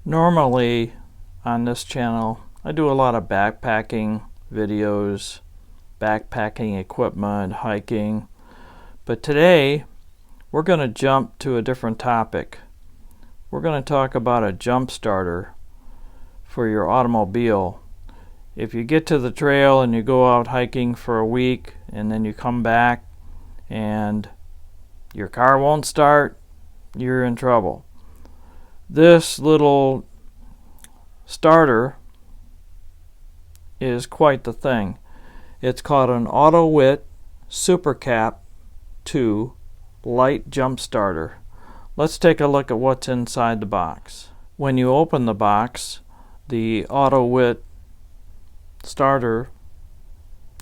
Normally on this channel I do a lot of backpacking videos, backpacking equipment, hiking, but today we're going to jump to a different topic. We're going to talk about a jump starter for your automobile. If you get to the trail and you go out hiking for a week and then you come back and your car won't start, you're in trouble. This little starter is quite the thing. It's called an AUTOWIT SUPERCAPS 2 Light Jump Starter. Let's take a look at what's inside the box. When you open the box, the AUTOWIT starter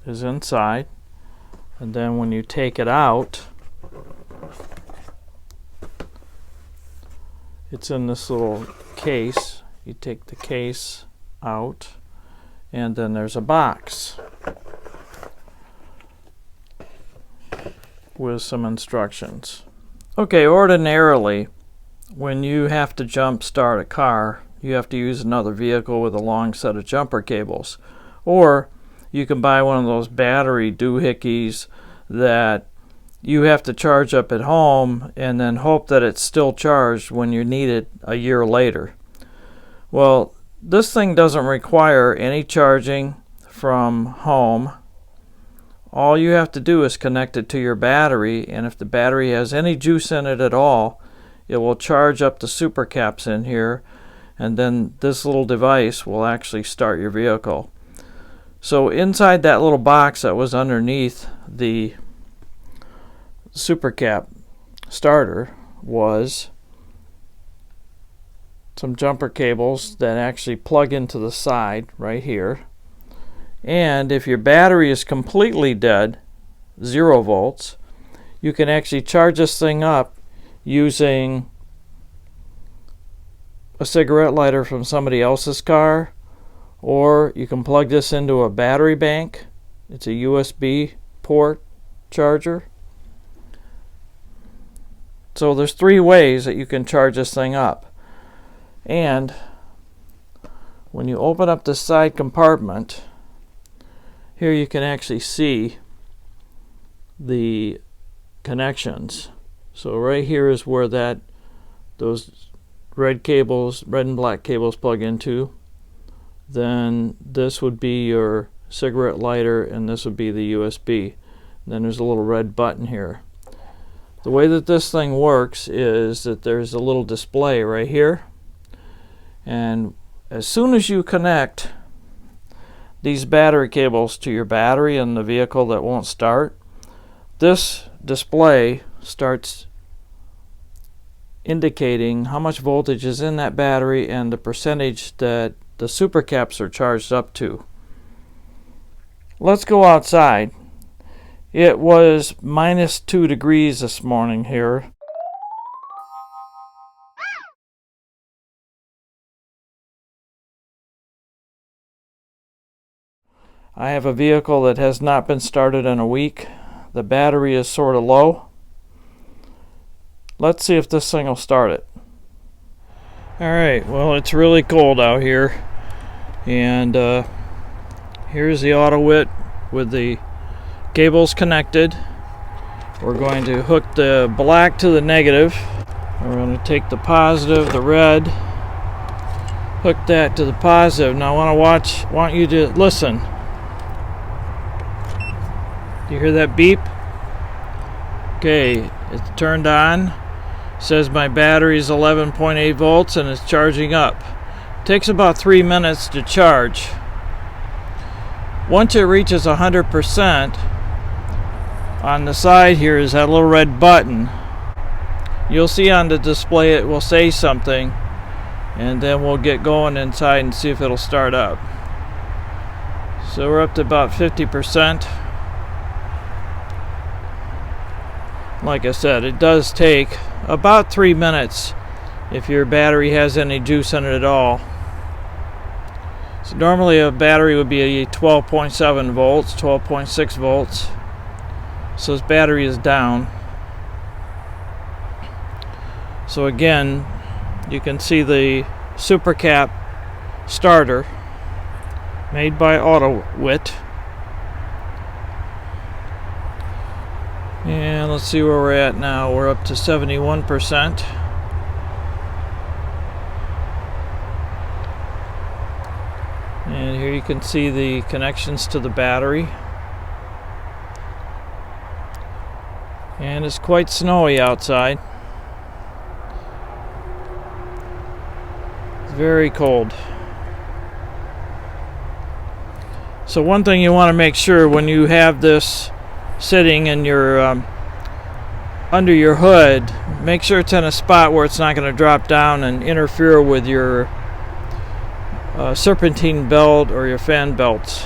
is inside, and then when you take it out, it's in this little case. You take the case out, and then there's a box with some instructions. Okay, ordinarily, when you have to jump start a car, you have to use another vehicle with a long set of jumper cables. Or you can buy one of those battery doohickeys that you have to charge up at home and then hope that it's still charged when you need it a year later. Well, this thing doesn't require any charging from home. All you have to do is connect it to your battery, and if the battery has any juice in it at all, it will charge up the SUPERCAPS in here, and then this little device will actually start your vehicle. So inside that little box that was underneath the SUPERCAPS starter was some jumper cables that actually plug into the side right here. And if your battery is completely dead, 0 volts, you can actually charge this thing up using a cigarette lighter from somebody else's car, or you can plug this into a battery bank. It's a USB port charger. So there's 3 ways that you can charge this thing up. And when you open up the side compartment, here you can actually see the connections. So right here is where those red and black cables plug into. Then this would be your cigarette lighter, and this would be the USB. And then there's a little red button here. The way that this thing works is that there's a little display right here, and as soon as you connect these battery cables to your battery in the vehicle that won't start, this display starts indicating how much voltage is in that battery and the percentage that the SUPERCAPS are charged up to. Let's go outside. It was -2 degrees this morning here. I have a vehicle that has not been started in a week. The battery is sort of low. Let's see if this thing will start it. Alright, well, it's really cold out here, and here's the AUTOWIT with the cables connected. We're going to hook the black to the negative. We're going to take the positive, the red, hook that to the positive. Now I want you to listen. You hear that beep? Okay, it's turned on. It says my battery is 11.8 volts and it's charging up. It takes about 3 minutes to charge. Once it reaches 100%, on the side here is that little red button. You'll see on the display it will say something, and then we'll get going inside and see if it'll start up. So we're up to about 50%. Like I said, it does take about 3 minutes if your battery has any juice in it at all. So normally a battery would be a 12.7 volts, 12.6 volts. So this battery is down. So again, you can see the SUPERCAP starter made by AUTOWIT. And let's see where we're at now. We're up to 71%. And here you can see the connections to the battery. And it's quite snowy outside. It's very cold. So one thing you want to make sure when you have this sitting in your under your hood, make sure it's in a spot where it's not going to drop down and interfere with your serpentine belt or your fan belts.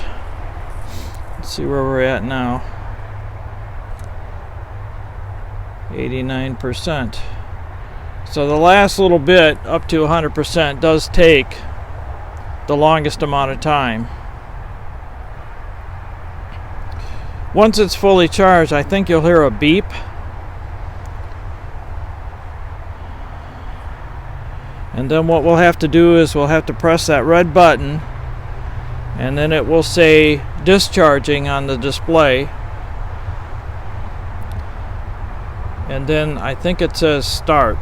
Let's see where we're at now. 89%. So the last little bit up to 100% does take the longest amount of time. Once it's fully charged, I think you'll hear a beep. And then what we'll have to do is we'll have to press that red button, and then it will say discharging on the display. And then I think it says start.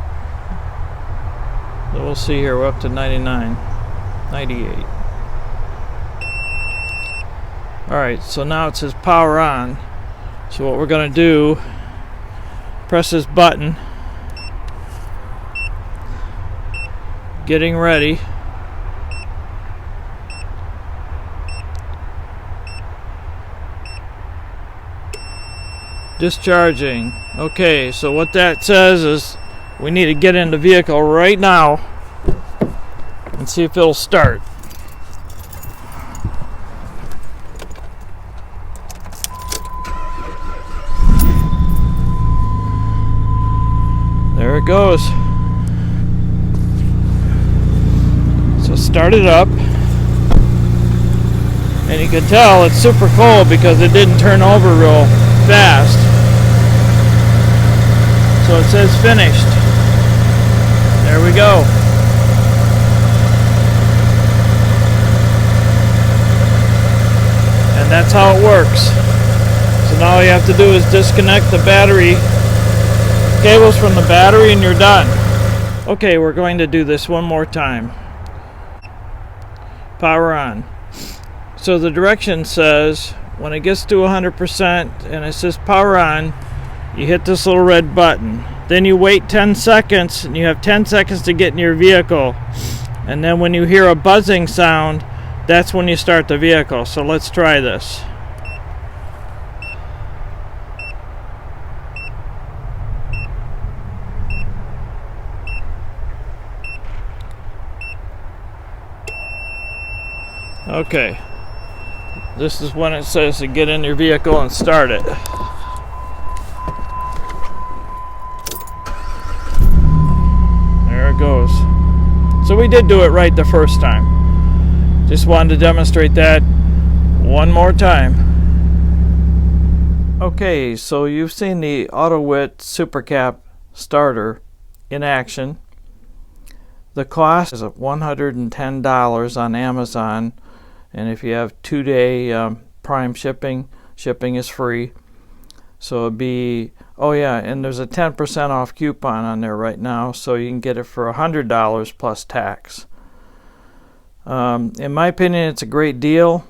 So we'll see here, we're up to 99, 98. Alright, so now it says power on. So what we're going to do, press this button, getting ready. Discharging. Okay, so what that says is we need to get in the vehicle right now and see if it'll start. There it goes. So start it up. And you can tell it's super cold because it didn't turn over real fast. So it says finished. There we go. And that's how it works. So now all you have to do is disconnect the battery cables from the battery and you're done. Okay, we're going to do this one more time. Power on. So the direction says when it gets to 100% and it says power on, you hit this little red button. Then you wait 10 seconds and you have 10 seconds to get in your vehicle. And then when you hear a buzzing sound, that's when you start the vehicle. So let's try this. Okay. This is when it says to get in your vehicle and start it. There it goes. So we did do it right the first time. Just wanted to demonstrate that one more time. Okay, so you've seen the AUTOWIT SUPERCAP starter in action. The cost is $110 on Amazon. And if you have 2-day Prime shipping, shipping is free. So it'd be, oh yeah, and there's a 10% off coupon on there right now, so you can get it for $100 plus tax. In my opinion, it's a great deal.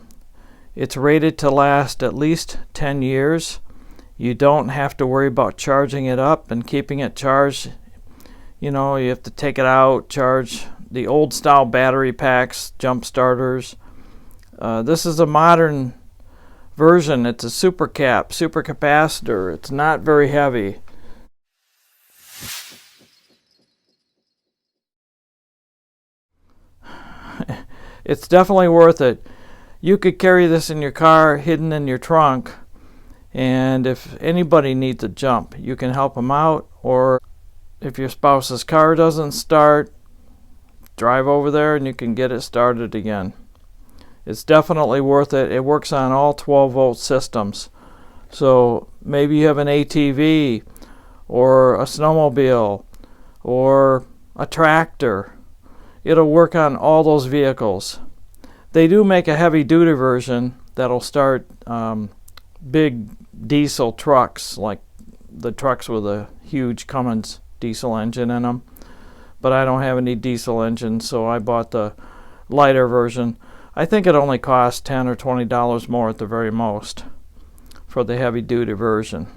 It's rated to last at least 10 years. You don't have to worry about charging it up and keeping it charged. You know, you have to take it out, charge the old style battery packs, jump starters. This is a modern version. It's a supercapacitor. It's not very heavy. It's definitely worth it. You could carry this in your car, hidden in your trunk, and if anybody needs a jump, you can help them out. Or if your spouse's car doesn't start, drive over there and you can get it started again. It's definitely worth it. It works on all 12-volt systems. So maybe you have an ATV or a snowmobile or a tractor. it'll work on all those vehicles. They do make a heavy duty version that'll start big diesel trucks, like the trucks with a huge Cummins diesel engine in them. But I don't have any diesel engines, so I bought the lighter version. I think it only costs $10 or $20 more at the very most for the heavy duty version.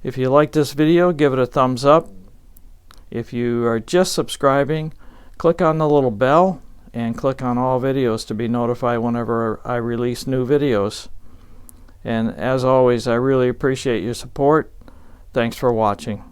If you like this video, give it a thumbs up. If you are just subscribing, click on the little bell and click on all videos to be notified whenever I release new videos. And as always, I really appreciate your support. Thanks for watching.